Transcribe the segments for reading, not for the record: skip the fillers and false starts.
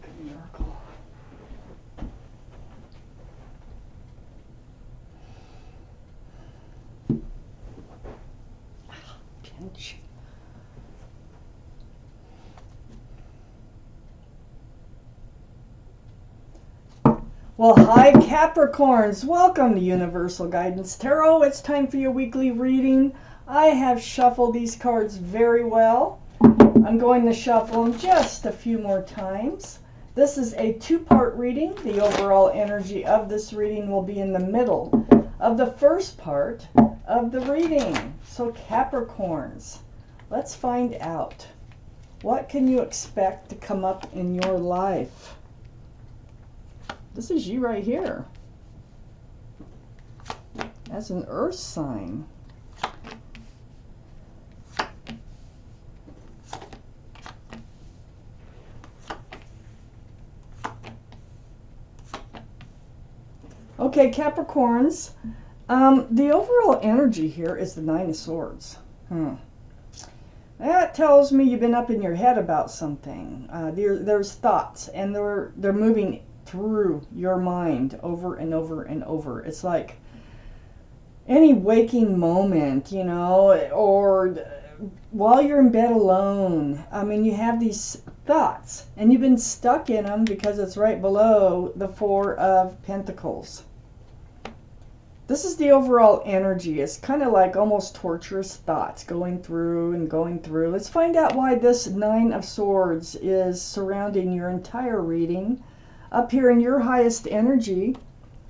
Good miracle. Pinch. Well, hi Capricorns, welcome to Universal Guidance Tarot. It's time for your weekly reading. I have shuffled these cards very well. I'm going to shuffle them just a few more times. This is a two-part reading. The overall energy of this reading will be in the middle of the first part of the reading. So Capricorns, let's find out. What can you expect to come up in your life? This is you right here. As an earth sign. Okay, Capricorns, the overall energy here is the Nine of Swords. That tells me you've been up in your head about something. There's thoughts, and they're moving through your mind over and over and over. It's like any waking moment, you know, or while you're in bed alone. I mean, you have these thoughts, and you've been stuck in them because it's right below the Four of Pentacles. This is the overall energy. It's kind of like almost torturous thoughts going through and going through. Let's find out why this Nine of Swords is surrounding your entire reading. Up here in your highest energy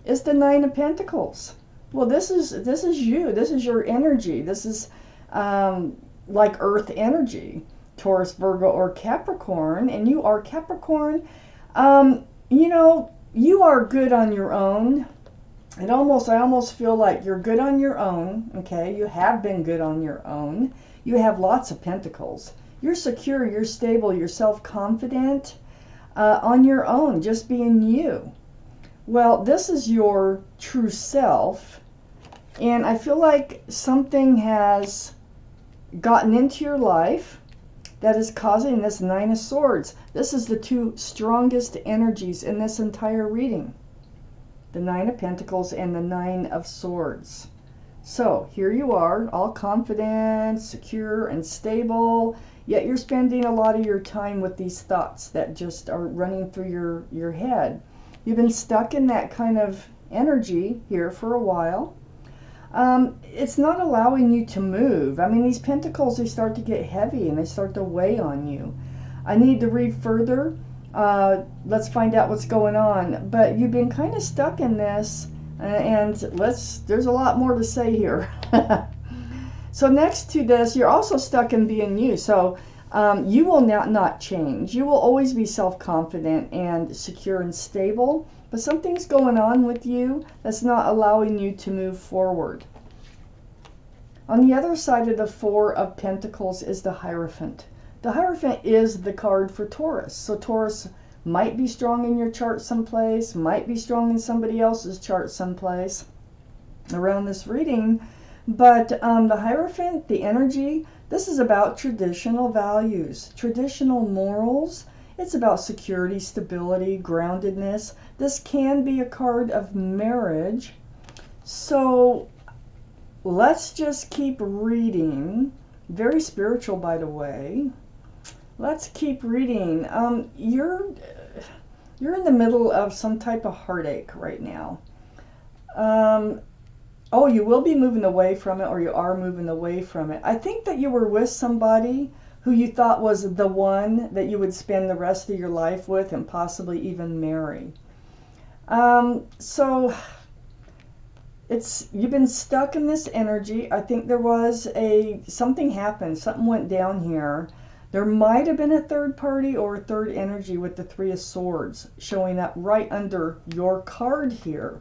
is the Nine of Pentacles. Well, this is you. This is your energy. This is like Earth energy, Taurus, Virgo, or Capricorn, and you are Capricorn. You know, you are good on your own. I almost feel like you're good on your own. Okay, you have been good on your own. You have lots of pentacles. You're secure. You're stable. You're self-confident. On your own, just being you. Well, this is your true self, and I feel like something has gotten into your life that is causing this Nine of Swords. This is the two strongest energies in this entire reading. The Nine of Pentacles and the Nine of Swords. So here you are, all confident, secure, and stable. Yet you're spending a lot of your time with these thoughts that just are running through your head. You've been stuck in that kind of energy here for a while. It's not allowing you to move. I mean, these pentacles, they start to get heavy and they start to weigh on you. I need to read further. Let's find out what's going on. But you've been kind of stuck in this, and there's a lot more to say here. So next to this, you're also stuck in being you. So you will not change. You will always be self-confident and secure and stable. But something's going on with you that's not allowing you to move forward. On the other side of the Four of Pentacles is the Hierophant. The Hierophant is the card for Taurus. So Taurus might be strong in your chart someplace, might be strong in somebody else's chart someplace around this reading. But the Hierophant, the energy, this is about traditional values, traditional morals. It's about security, stability, groundedness. This can be a card of marriage. So let's just keep reading. Very spiritual, by the way. Let's keep reading. You're in the middle of some type of heartache right now. Oh, you will be moving away from it, or you are moving away from it. I think that you were with somebody who you thought was the one that you would spend the rest of your life with and possibly even marry. So you've been stuck in this energy. I think there was something happened, something went down here. There might have been a third party or a third energy with the Three of Swords showing up right under your card here.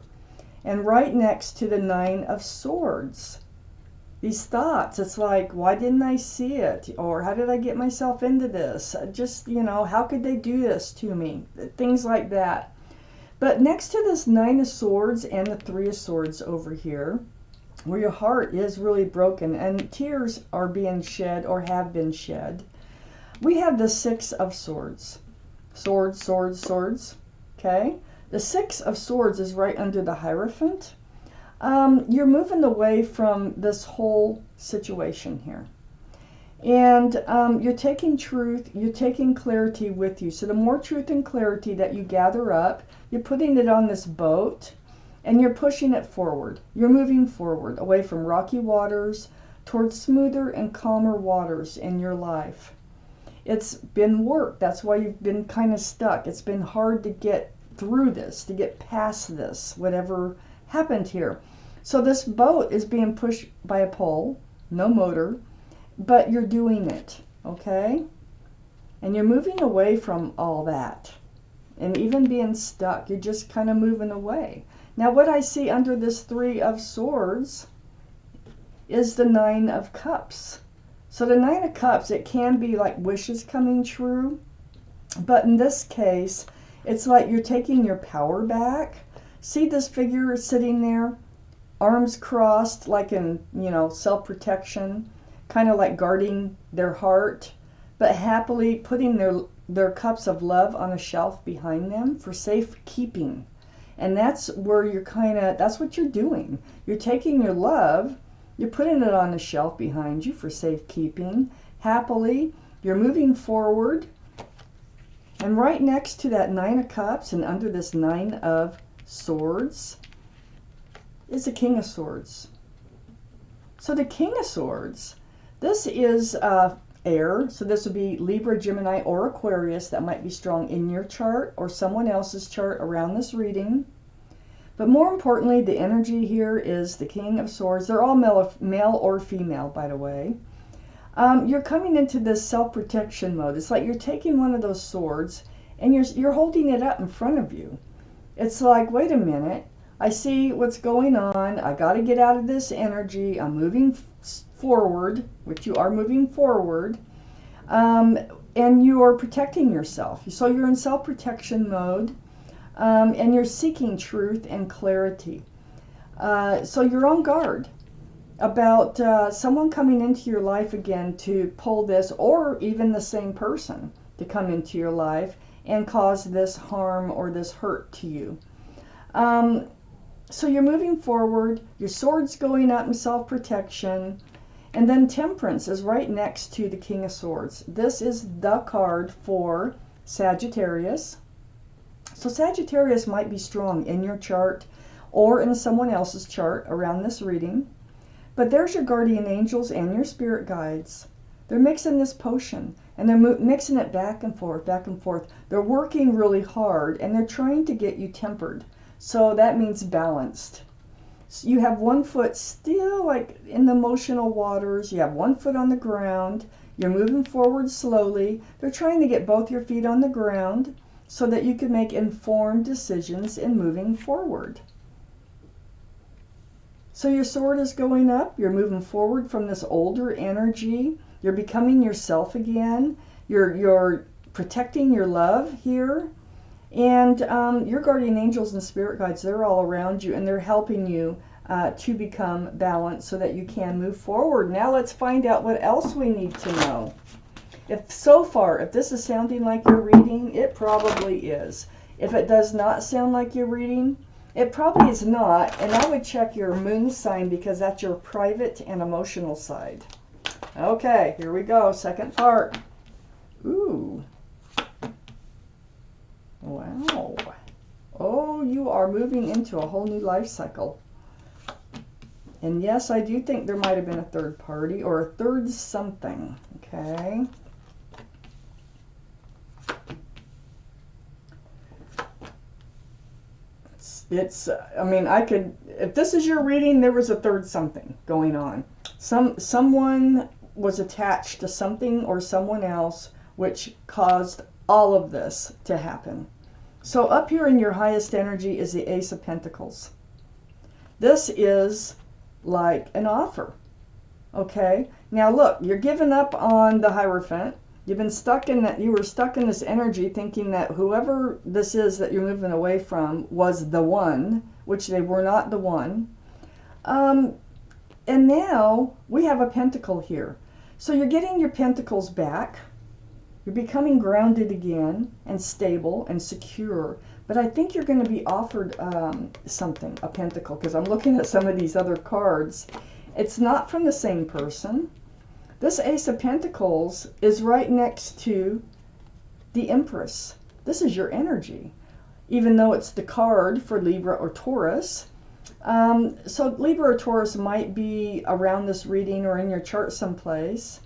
And right next to the Nine of Swords. These thoughts, it's like, why didn't I see it? Or how did I get myself into this? Just, you know, how could they do this to me? Things like that. But next to this Nine of Swords and the Three of Swords over here, where your heart is really broken and tears are being shed or have been shed, we have the Six of Swords. Swords, swords, swords. Okay. The Six of Swords is right under the Hierophant. You're moving away from this whole situation here. And you're taking truth, you're taking clarity with you. So the more truth and clarity that you gather up, you're putting it on this boat and you're pushing it forward. You're moving forward away from rocky waters towards smoother and calmer waters in your life. It's been work. That's why you've been kind of stuck. It's been hard to get through this, to get past this, whatever happened here. So this boat is being pushed by a pole, no motor, but you're doing it, okay? And you're moving away from all that. And even being stuck, you're just kind of moving away. Now what I see under this Three of Swords is the Nine of Cups. So the Nine of Cups, it can be like wishes coming true. But in this case, it's like you're taking your power back. See this figure sitting there? Arms crossed, like in, you know, self-protection. Kind of like guarding their heart, but happily putting their cups of love on a shelf behind them for safekeeping. And that's where you're that's what you're doing. You're taking your love, you're putting it on a shelf behind you for safekeeping. Happily, you're moving forward. And right next to that Nine of Cups and under this Nine of Swords is the King of Swords. So the King of Swords, this is air, so this would be Libra, Gemini, or Aquarius. That might be strong in your chart or someone else's chart around this reading. But more importantly, the energy here is the King of Swords. They're all male or female, by the way. You're coming into this self-protection mode. It's like you're taking one of those swords and you're holding it up in front of you. It's like, wait a minute, I see what's going on. I got to get out of this energy. I'm moving forward, which you are moving forward, and you are protecting yourself. So you're in self-protection mode, and you're seeking truth and clarity. So you're on guard about someone coming into your life again to pull this, or even the same person to come into your life and cause this harm or this hurt to you. So you're moving forward, your sword's going up in self-protection. And then Temperance is right next to the King of Swords. This is the card for Sagittarius. So Sagittarius might be strong in your chart or in someone else's chart around this reading. But there's your guardian angels and your spirit guides. They're mixing this potion and they're mixing it back and forth, back and forth. They're working really hard and they're trying to get you tempered. So that means balanced. You have one foot still like in the emotional waters. You have one foot on the ground. You're moving forward slowly. They're trying to get both your feet on the ground so that you can make informed decisions in moving forward. So your sword is going up. You're moving forward from this older energy. You're becoming yourself again. You're protecting your love here. And your guardian angels and spirit guides, they're all around you and they're helping you to become balanced so that you can move forward. Now let's find out what else we need to know. If this is sounding like your reading, it probably is. If it does not sound like your reading, it probably is not. And I would check your moon sign because that's your private and emotional side. Okay, here we go. Second part. Ooh. Wow. Oh, you are moving into a whole new life cycle. And yes, I do think there might have been a third party or a third something. Okay. I mean, if this is your reading, there was a third something going on. Someone was attached to something or someone else which caused all of this to happen. So up here in your highest energy is the Ace of Pentacles. This is like an offer. Okay, now look, you're giving up on the Hierophant. You've been stuck in that. You were stuck in this energy thinking that whoever this is that you're moving away from was the one, which they were not the one. And now we have a pentacle here. So you're getting your pentacles back. You're becoming grounded again and stable and secure. But I think you're going to be offered something, a pentacle, because I'm looking at some of these other cards. It's not from the same person. This Ace of Pentacles is right next to the Empress. This is your energy, even though it's the card for Libra or Taurus. So Libra or Taurus might be around this reading or in your chart someplace.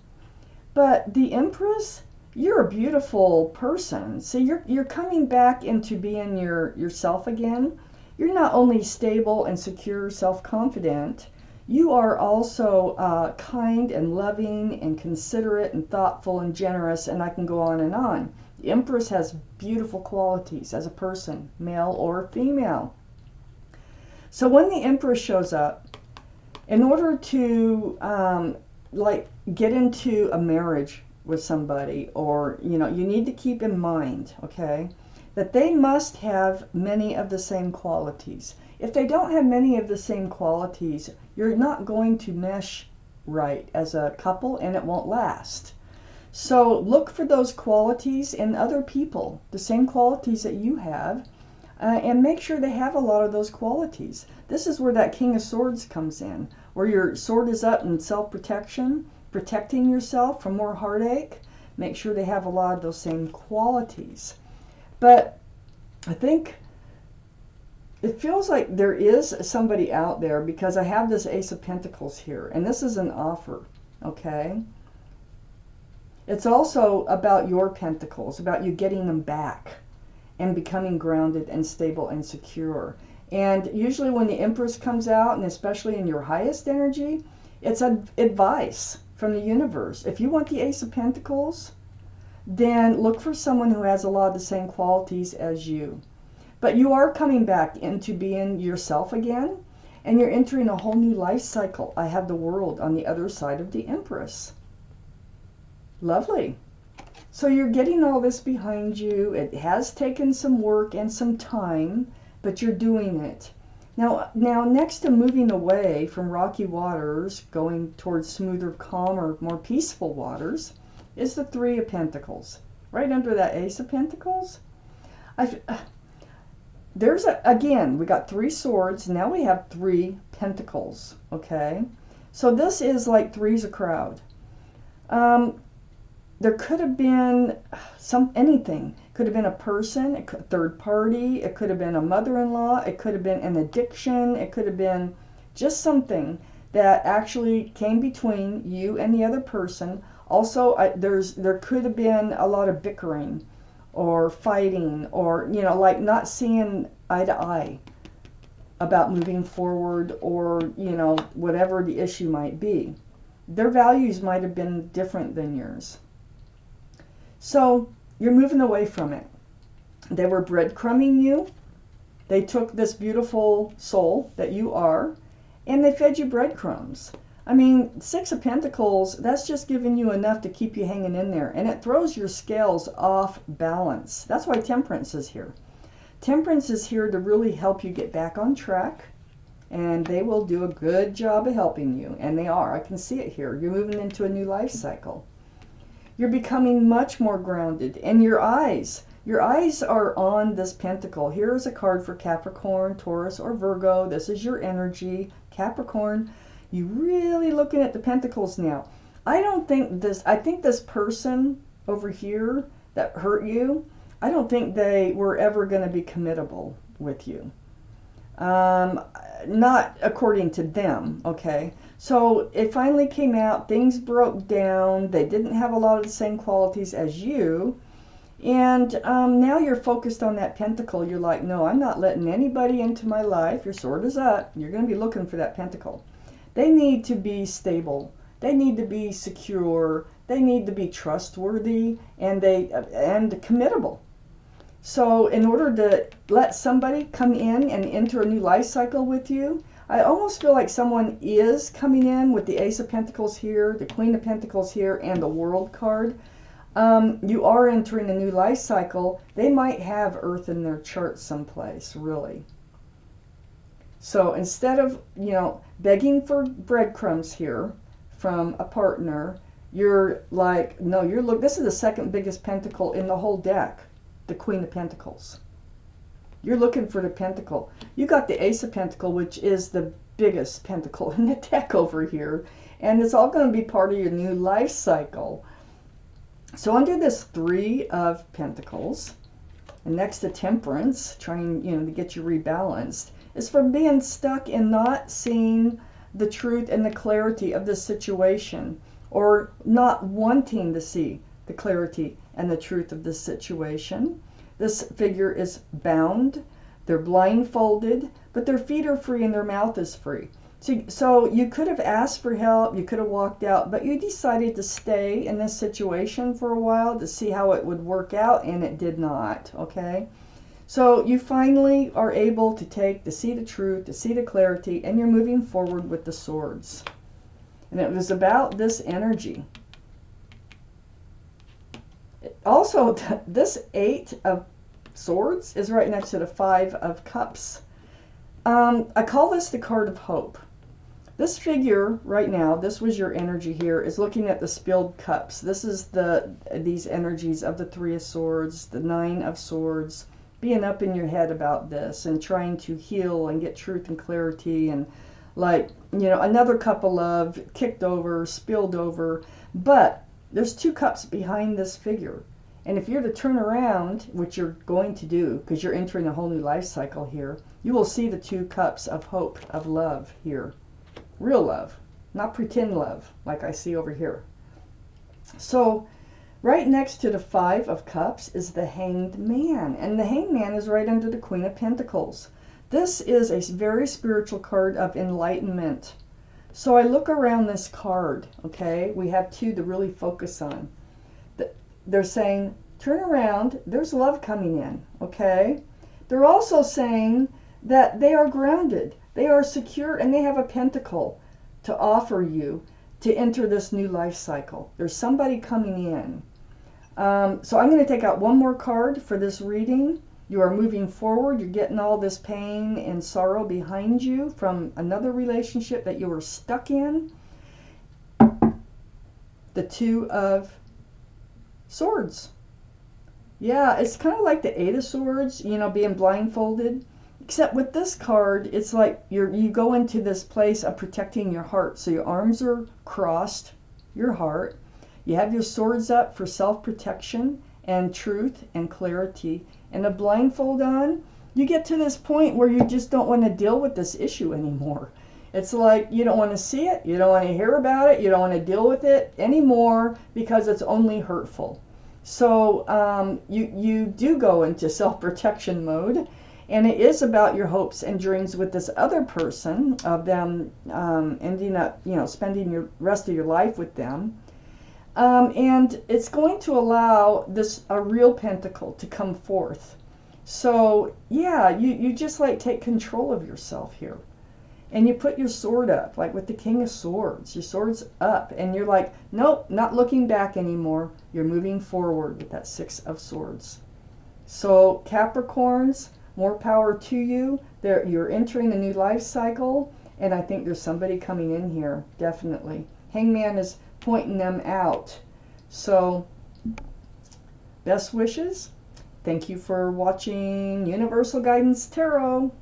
But the Empress, you're a beautiful person. See, you're coming back into being yourself again. You're not only stable and secure, self-confident, you are also kind and loving and considerate and thoughtful and generous, and I can go on and on. The Empress has beautiful qualities as a person, male or female. So when the Empress shows up, in order to like get into a marriage with somebody, or you need to keep in mind, okay, that they must have many of the same qualities. If they don't have many of the same qualities, you're not going to mesh right as a couple, and it won't last. So look for those qualities in other people, the same qualities that you have, and make sure they have a lot of those qualities. This is where that King of Swords comes in, where your sword is up in self-protection, protecting yourself from more heartache. Make sure they have a lot of those same qualities. But I think it feels like there is somebody out there, because I have this Ace of Pentacles here, and this is an offer, okay? It's also about your pentacles, about you getting them back and becoming grounded and stable and secure. And usually when the Empress comes out, and especially in your highest energy, it's advice from the universe. If you want the Ace of Pentacles, then look for someone who has a lot of the same qualities as you. But you are coming back into being yourself again, and you're entering a whole new life cycle. I have the World on the other side of the Empress. Lovely. So you're getting all this behind you. It has taken some work and some time, but you're doing it. Now next to moving away from rocky waters, going towards smoother, calmer, more peaceful waters, is the Three of Pentacles. Right under that Ace of Pentacles. Again, we got 3 swords. Now we have 3 pentacles, okay? So this is like three's a crowd. There could have been anything. Could have been a person, a third party. It could have been a mother-in-law. It could have been an addiction. It could have been just something that actually came between you and the other person. Also, there could have been a lot of bickering or fighting, or like not seeing eye to eye about moving forward, or whatever the issue might be. Their values might have been different than yours. So you're moving away from it. They were breadcrumbing you. They took this beautiful soul that you are, and they fed you breadcrumbs. I mean, Six of Pentacles, that's just giving you enough to keep you hanging in there. And it throws your scales off balance. That's why Temperance is here. Temperance is here to really help you get back on track. And they will do a good job of helping you. And they are. I can see it here. You're moving into a new life cycle. You're becoming much more grounded. And your eyes are on this pentacle. Here is a card for Capricorn, Taurus, or Virgo. This is your energy. Capricorn, you're really looking at the pentacles now. I think this person over here that hurt you, I don't think they were ever going to be committable with you. Not according to them, okay? So it finally came out, things broke down, they didn't have a lot of the same qualities as you, and now you're focused on that pentacle. You're like, no, I'm not letting anybody into my life. Your sword is up. You're going to be looking for that pentacle. They need to be stable. They need to be secure. They need to be trustworthy, and committable. So in order to let somebody come in and enter a new life cycle with you, I almost feel like someone is coming in with the Ace of Pentacles here, the Queen of Pentacles here, and the World card. You are entering a new life cycle. They might have Earth in their chart someplace, really. So instead of, begging for breadcrumbs here from a partner, you're like, no, this is the second biggest pentacle in the whole deck, the Queen of Pentacles. You're looking for the pentacle. You got the Ace of Pentacles, which is the biggest pentacle in the deck over here. And it's all going to be part of your new life cycle. So under this Three of Pentacles, and next to Temperance, trying, to get you rebalanced, is from being stuck and not seeing the truth and the clarity of this situation, or not wanting to see the clarity and the truth of this situation. This figure is bound, they're blindfolded, but their feet are free and their mouth is free. So you could have asked for help, you could have walked out, but you decided to stay in this situation for a while to see how it would work out, and it did not, okay? So you finally are able to see the truth, to see the clarity, and you're moving forward with the swords. And it was about this energy. Also, this Eight of Swords is right next to the Five of Cups. I call this the card of hope. This figure right now, this was your energy here, is looking at the spilled cups. This is these energies of the Three of Swords, the Nine of Swords, being up in your head about this and trying to heal and get truth and clarity, and like, another cup of love kicked over, spilled over. But there's two cups behind this figure. And if you're to turn around, which you're going to do because you're entering a whole new life cycle here, you will see the two cups of hope, of love here. Real love, not pretend love like I see over here. So right next to the Five of Cups is the Hanged Man. And the Hanged Man is right under the Queen of Pentacles. This is a very spiritual card of enlightenment. So I look around this card, okay? We have two to really focus on. They're saying, turn around, there's love coming in, okay? They're also saying that they are grounded, they are secure, and they have a pentacle to offer you to enter this new life cycle. There's somebody coming in. So I'm going to take out one more card for this reading. You are moving forward. You're getting all this pain and sorrow behind you from another relationship that you were stuck in. The Two of Swords. Yeah, it's kind of like the Eight of Swords, being blindfolded. Except with this card, it's like you go into this place of protecting your heart. So your arms are crossed, your heart. You have your swords up for self-protection and truth and clarity. And a blindfold on, you get to this point where you just don't want to deal with this issue anymore. It's like you don't want to see it, you don't want to hear about it, you don't want to deal with it anymore because it's only hurtful. So you do go into self-protection mode. And it is about your hopes and dreams with this other person, of them ending up, spending your rest of your life with them. And it's going to allow a real pentacle to come forth. So, yeah, you just like take control of yourself here. And you put your sword up, like with the King of Swords. Your sword's up, and you're like, nope, not looking back anymore. You're moving forward with that Six of Swords. So, Capricorns, more power to you. You're entering a new life cycle, and I think there's somebody coming in here, definitely. Hangman is pointing them out. So, best wishes. Thank you for watching Universal Guidance Tarot.